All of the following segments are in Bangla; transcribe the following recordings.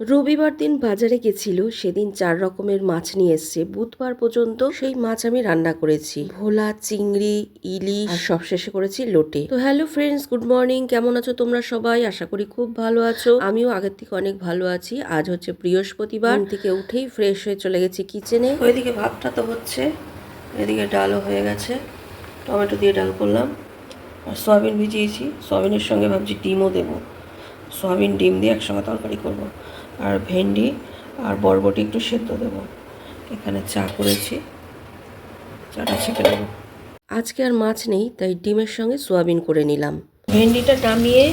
রবিবার দিন বাজারে গেছিল, সেদিন 4 রকমের মাছ নিয়ে এসছে। বুধবার পর্যন্ত সেই মাছ আমি রান্না করেছি, ভোলা, চিংড়ি, ইলিশ আর সবশেষে করেছি লোটে। তো হ্যালো ফ্রেন্ডস, গুড মর্নিং। কেমন আছো তোমরা সবাই? আশা করি খুব ভালো আছো। আমিও আগের থেকে অনেক ভালো আছি। আজ হচ্ছে বৃহস্পতিবার। ঘুম থেকে উঠেই ফ্রেশ হয়ে চলে গেছি কিচেনে। ওইদিকে ভাতটা তো হচ্ছে, এদিকে ডালও হয়ে গেছে। টমেটো দিয়ে ডাল করলাম আর সয়াবিন ভিজিয়েছি। সয়াবিনের সঙ্গে ভাবছি ডিমও দেবো। সয়াবিন ডিম দিয়ে একসঙ্গে তরকারি করব। আর ভেন্ডি আর বরবটি একটু সেদ্ধ দেবো। এখানে চা করেছি, চাটা ছেঁকে দেবো। আজকে আর মাছ নেই, তাই ডিমের সঙ্গে সয়াবিন করে নিলাম। ভেন্ডিটা নামিয়ে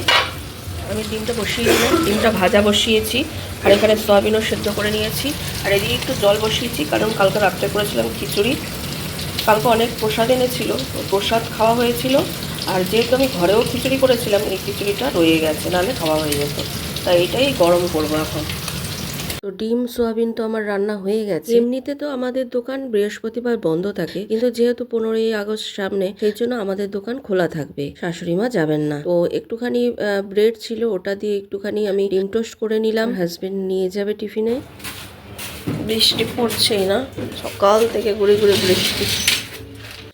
আমি ডিমটা বসিয়ে দিলাম। ডিমটা ভাজা বসিয়েছি আর এখানে সয়াবিনও সেদ্ধ করে নিয়েছি। আর এদিকে একটু জল বসিয়েছি, কারণ কালকে রাত্রে করেছিলাম খিচুড়ি। কালকে অনেক প্রসাদ এনেছিল, প্রসাদ খাওয়া হয়েছিল। আর যেহেতু আমি ঘরেও খিচুড়ি করেছিলাম, এই খিচুড়িটা রয়ে গেছে, নাহলে খাওয়া হয়ে যেত। তাই এটাই গরম করবো এখন। তো ডিম সোয়াবিন তো আমার রান্না হয়ে গেছে। এমনিতে তো আমাদের দোকান বৃহস্পতিবার বন্ধ থাকে, কিন্তু যেহেতু 15ই আগস্ট সামনে, সেই জন্য আমাদের দোকান খোলা থাকবে। শাশুড়ি মা যাবেন না। তো একটুখানি ব্রেড ছিল, ওটা দিয়ে একটুখানি আমি ডিম টোস্ট করে নিলাম। হাজবেন্ড নিয়ে যাবে টিফিনে। বৃষ্টি পড়ছেই না, সকাল থেকে ঘুরে ঘুরে বৃষ্টি।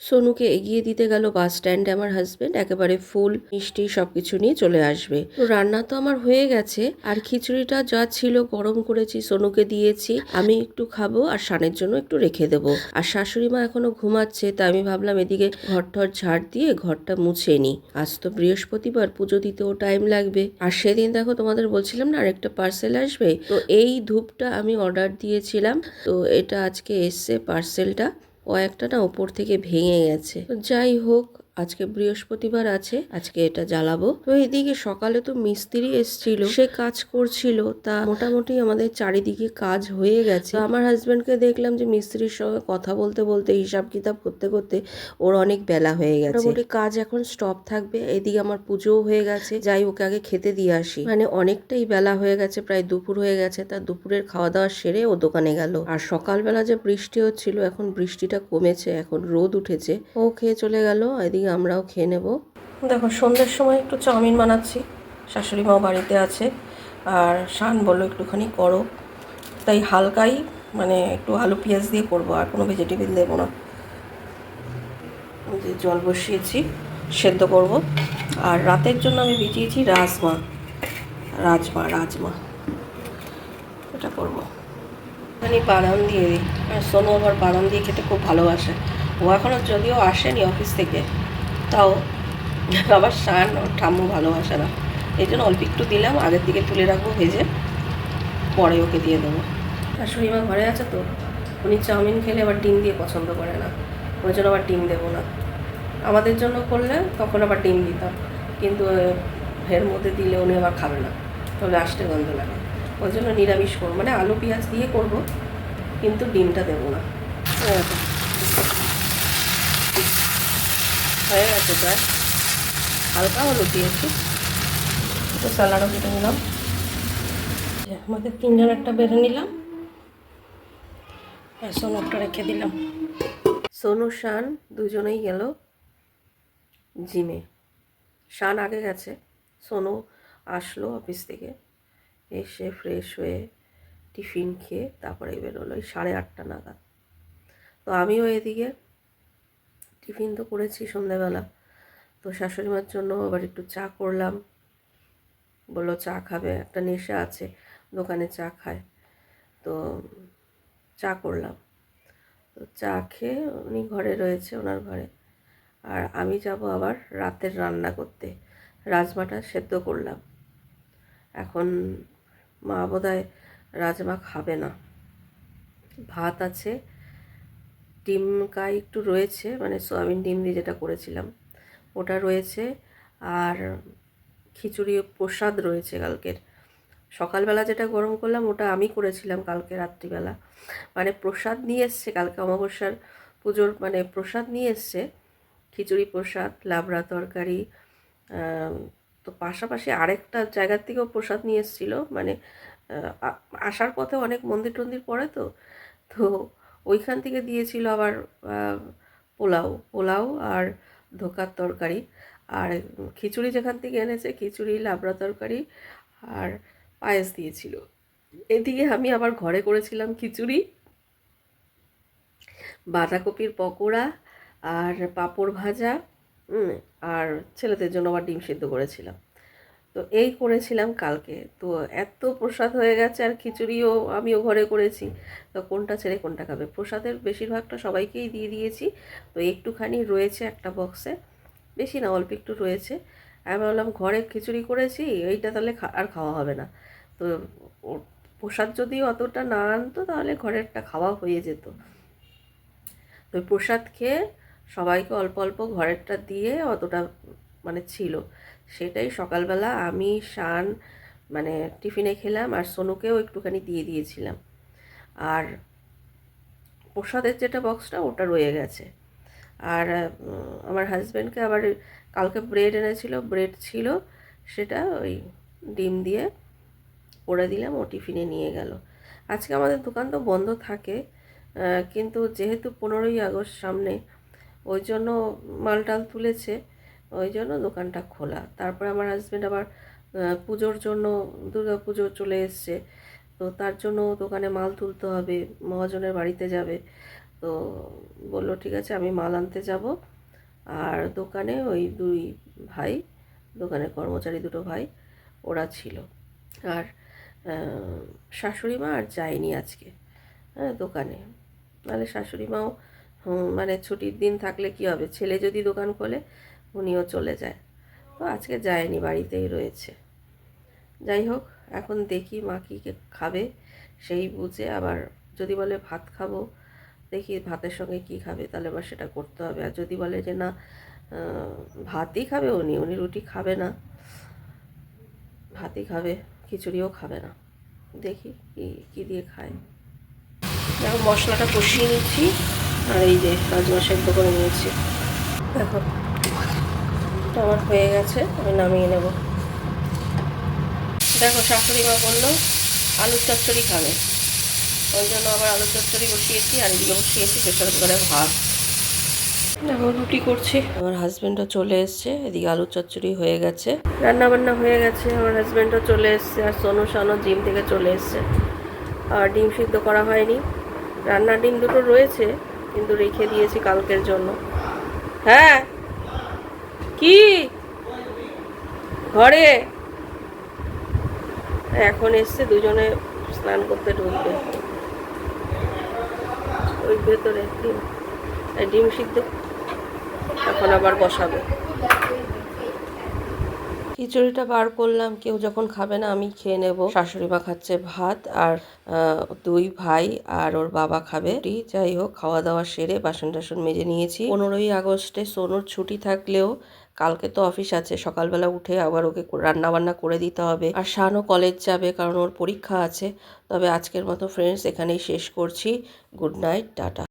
সোনুকে এগিয়ে দিতে গেল বাস স্ট্যান্ডে আমার হাজবেন্ড। একেবারে ফুল মিষ্টি সবকিছু নিয়ে চলে আসবে। তো রান্না তো আমার হয়ে গেছে, আর খিচুড়িটা যা ছিল গরম করেছি, সোনুকে দিয়েছি। আমি একটু খাবো আর শানের জন্য একটু রেখে দেবো। আর শাশুড়ি মা এখনো ঘুমাচ্ছে, তা আমি ভাবলাম এদিকে ঘর টর ঝাড় দিয়ে ঘরটা মুছে নিই। আজ তো বৃহস্পতিবার, পুজো দিতেও টাইম লাগবে। আর সেদিন দেখো তোমাদের বলছিলাম না আরেকটা পার্সেল আসবে, তো এই ধূপটা আমি অর্ডার দিয়েছিলাম। তো এটা আজকে এসছে পার্সেলটা। কয়েকটা না ওপর থেকে ভেঙে গেছে। যাই হোক, আজকে বৃহস্পতিবার আছে, আজকে এটা জ্বালাবো। তো এইদিকে সকালে তো মিস্ত্রি এসছিল, সে কাজ করছিল। তা মোটামুটি আমাদের চারিদিকে কাজ হয়ে গেছে। আমার হাজবেন্ডকে দেখলাম যে মিস্ত্রির সঙ্গে কথা বলতে বলতে, হিসাব কিতাব করতে করতে ওর অনেক বেলা হয়ে গেছে। মোটামুটি কাজ এখন স্টপ থাকবে। এদিকে আমার পুজোও হয়ে গেছে, যাই ওকে আগে খেতে দিয়ে আসি। মানে অনেকটাই বেলা হয়ে গেছে, প্রায় দুপুর হয়ে গেছে। তার দুপুরের খাওয়া দাওয়া সেরে ও দোকানে গেল। আর সকালবেলা যে বৃষ্টি হচ্ছিল, এখন বৃষ্টিটা কমেছে, এখন রোদ উঠেছে। ও খেয়ে চলে গেল, এদিকে আমরাও খেয়ে নেব। দেখো সন্ধ্যের সময় একটু চাউমিন বানাচ্ছি, শাশুড়ি মাও বাড়িতে আছে। আর শান বললো একটুখানি করো, তাই হালকাই মানে একটু আলু পেঁয়াজ দিয়ে করবো, আর কোনো ভেজিটেবিল দেবো না। যে জল বসিয়েছি, সেদ্ধ করব। আর রাতের জন্য আমি ভিজিয়েছি রাজমা রাজমা এটা করবো। আমি বাদাম দিয়ে দিই, আর সোনু আবার বাদাম দিয়ে খেতে খুব ভালোবাসে। ও এখনও যদিও আসেনি অফিস থেকে, তাও আবার শান ওর ঠাম্মু ভালোবাসে না, এই জন্য অল্প একটু দিলাম। আগের দিকে তুলে রাখবো ভেজে, পরে ওকে দিয়ে দেবো। শাশুড়ি মা ঘরে আছে তো, উনি চাউমিন খেলে আবার ডিম দিয়ে পছন্দ করে না, ওই জন্য আবার ডিম দেবো না। আমাদের জন্য করলে তখন আবার ডিম দিতাম, কিন্তু এর মধ্যে দিলে উনি আবার খাবে না, তাহলে আসতে গন্ধ লাগে। ওই জন্য নিরামিষ করবো, মানে আলু পেঁয়াজ দিয়ে করবো, কিন্তু ডিমটা দেবো না। হয়ে গেছে প্রায়, হালকা হলুদ দিয়েছি। একটু স্যালাডও কেটে নিলাম। আমাদের তিনজন একটা বেড়ে নিলাম, আর সোনুটা রেখে দিলাম। সোনু শান দুজনেই গেল জিমে। শান আগে গেছে, সোনু আসলো অফিস থেকে, এসে ফ্রেশ হয়ে টিফিন খেয়ে তারপরে বেরোলো ওই 8:30 নাগাদ। তো আমিও এদিকে টিফিন তো করেছি সন্ধ্যাবেলা। তো শাশুড়ি মার জন্য আবার একটু চা করলাম, বললো চা খাবে, একটা নেশা আছে, দোকানে চা খায়। তো চা করলাম। তো চা খেয়ে উনি ঘরে রয়েছে, ওনার ঘরে। আর আমি যাব আবার রাতের রান্না করতে। রাজমাটা সেদ্ধ করলাম। এখন মা বোধহয় রাজমা খাবে না, ভাত আছে, ডিম কাই একটু রয়েছে, মানে সয়াবিন ডিম দিয়ে যেটা করেছিলাম ওটা রয়েছে। আর খিচুড়ি প্রসাদ রয়েছে কালকের। সকালবেলা যেটা গরম করলাম ওটা আমি করেছিলাম কালকে রাত্রিবেলা, মানে প্রসাদ নিয়ে এসছে কালকে অমাবস্যার পুজোর, মানে প্রসাদ নিয়ে এসছে, খিচুড়ি প্রসাদ, লাবড়া তরকারি। তো পাশাপাশি আরেকটা জায়গার থেকেও প্রসাদ নিয়ে এসেছিলো, মানে আসার পথে অনেক মন্দির টন্দির পড়ে তো, তো ওইখান থেকে দিয়েছিল আবার পোলাও পোলাও আর ধোকার তরকারি। আর খিচুড়ি যেখান থেকে এনেছে, খিচুড়ি, লাবড়া তরকারি আর পায়েস দিয়েছিল। এদিকে আমি আবার ঘরে করেছিলাম খিচুড়ি, বাঁধাকপির পকোড়া আর পাঁপড় ভাজা, আর ছেলেদের জন্য আবার ডিম সিদ্ধ করেছিলাম। তো এই করেছিলাম কালকে। তো এত প্রসাদ হয়ে গেছে, আর খিচুড়িও আমিও ঘরে করেছি। তো কোনটা ছেড়ে কোনটা খাবে? প্রসাদের বেশিরভাগটা সবাইকেই দিয়ে দিয়েছি। তো একটুখানি রয়েছে একটা বক্সে, বেশি না, অল্প একটু রয়েছে। আমি ভাবলাম ঘরে খিচুড়ি করেছি, এইটা তাহলে আর খাওয়া হবে না। তো প্রসাদ যদি অতটা না আনতো তাহলে ঘরেরটা খাওয়া হয়ে যেত। তো প্রসাদ খেয়ে সবাইকে অল্প অল্প ঘরেরটা দিয়ে অতটা মানে ছিল, সেটাই সকালবেলা আমি শান মানে টিফিনে খেলাম, আর সোনুকেও একটুখানি দিয়ে দিয়েছিলাম। আর প্রসাদের যেটা বক্সটা ওটা রয়ে গেছে। আর আমার হাজব্যান্ডকে আবার কালকে ব্রেড এনেছিল, ব্রেড ছিল, সেটা ওই ডিম দিয়ে করে দিলাম, ও টিফিনে নিয়ে গেল। আজকে আমাদের দোকান তো বন্ধ থাকে, কিন্তু যেহেতু 15ই আগস্ট সামনে, ওই জন্য মাল টাল তুলেছে, ওই জন্য দোকানটা খোলা। তারপরে আমার হাজব্যান্ড আবার পুজোর জন্য, দুর্গা পুজো চলে এসছে, তো তার জন্য দোকানে মাল তুলতে হবে, মহাজনের বাড়িতে যাবে। তো বললো ঠিক আছে আমি মাল আনতে যাব। আর দোকানে ওই দুই ভাই, দোকানের কর্মচারী দুটো ভাই, ওরা ছিল। আর শাশুড়ি মা আর যায়নি আজকে, হ্যাঁ, দোকানে। নাহলে শাশুড়ি মাও মানে ছুটির দিন থাকলে কি হবে, ছেলে যদি দোকান খোলে উনিও চলে যায়। তো আজকে যায়নি, বাড়িতেই রয়েছে। যাই হোক, এখন দেখি মা কী খাবে সেই বুঝে। আবার যদি বলে ভাত খাবো, দেখি ভাতের সঙ্গে কি খাবে, তাহলে আবার সেটা করতে হবে। আর যদি বলে যে না ভাতই খাবে, উনি উনি রুটি খাবে না, ভাতই খাবে, খিচুড়িও খাবে না, দেখি কি কী দিয়ে খায়। দেখো মশলাটা কষিয়ে নিচ্ছি, আর এই যে রাজমা সেদ্ধ করে নিয়েছি। দেখো এটা আমার হয়ে গেছে, আমি নামিয়ে নেব। দেখো শাশুড়ি মা বললো আলুর চচ্চড়ি খাবে, ওই জন্য আবার আলুর চচ্চড়ি বসিয়েছি, আর এদিকে বসিয়েছি প্রেশার কুকারে ভাত। দেখো রুটি করছি। আমার হাজব্যান্ডও চলে এসছে, এদিকে আলুর চচ্চড়ি হয়ে গেছে, রান্না বান্না হয়ে গেছে। আমার হাজব্যান্ডও চলে এসছে, আর সোনু শানও জিম থেকে চলে এসছে। আর ডিম সিদ্ধ করা হয়নি, রান্নার ডিম দুটো রয়েছে, কিন্তু রেখে দিয়েছি কালকের জন্য। হ্যাঁ কি ঘরে এখন এসছে, দুজনে স্নান করতে ঢুকবে ওই ভেতরে। ডিম ডিম সিদ্ধ এখন আবার বসাবে। খিচুড়িটা বার করলাম, কেউ যখন খাবে না আমি খেয়ে নেব। শাশুড়ি মা খাচ্ছে ভাত, আর দুই ভাই আর ওর বাবা খাবে। যাই হোক, খাওয়া দাওয়া সেরে বাসন টাসন মেজে নিয়েছি। 15ই আগস্টে সোনুর ছুটি থাকলেও কালকে তো অফিস আছে, সকালবেলা উঠে আবার ওকে রান্না বান্না করে দিতে হবে। আর শানও কলেজ যাবে, কারণ ওর পরীক্ষা আছে। তবে আজকের মতো ফ্রেন্ডস এখানেই শেষ করছি। Good night, tata.